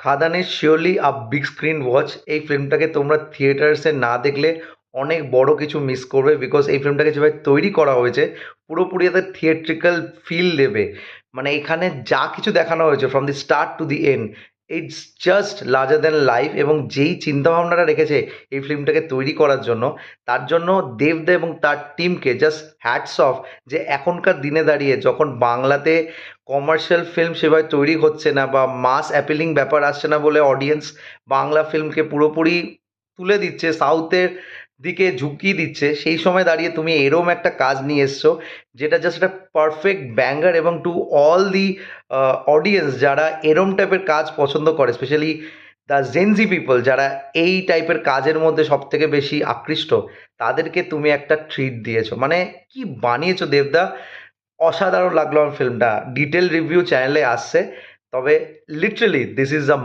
Khadaan is surely a big screen watch. এই ফিল্মটাকে তোমরা থিয়েটার্সে না দেখলে অনেক বড় কিছু মিস করবে, বিকজ এই ফিল্মটাকে যেভাবে তৈরি করা হয়েছে পুরোপুরি এদের থিয়েট্রিক্যাল ফিল দেবে। মানে এখানে যা কিছু দেখানো হয়েছে from the start to the end, it's just larger than life. এবং যেই চিন্তাভাবনাটা রেখেছে এই ফিল্মটাকে তৈরি করার জন্য, তার জন্য দেবদা এবং তার টিমকে জাস্ট হ্যাটস অফ। যে এখনকার দিনে দাঁড়িয়ে যখন বাংলাতে কমার্শিয়াল ফিল্ম সেভাবে তৈরি হচ্ছে না বা মাস অ্যাপিলিং ব্যাপার আসছে না বলে অডিয়েন্স বাংলা ফিল্মকে পুরোপুরি তুলে দিচ্ছে, সাউথের দিকে ঝুঁকিয়ে দিচ্ছে, সেই সময় দাঁড়িয়ে তুমি এরম একটা কাজ নিয়ে এসছো যেটা জাস্ট একটা পারফেক্ট ব্যাঙ্গার। এবং টু অল দি অডিয়েন্স যারা এরম টাইপের কাজ পছন্দ করে, স্পেশালি দ্য জেনজি পিপল যারা এই টাইপের কাজের মধ্যে সব থেকে বেশি আকৃষ্ট, তাদেরকে তুমি একটা ট্রিট দিয়েছো। মানে কি বানিয়েছো দেবদা, অসাধারণ লাগলো আমার ফিল্মটা। ডিটেল রিভিউ চ্যানেলে আসছে, তবে লিটারালি দিস ইজ আ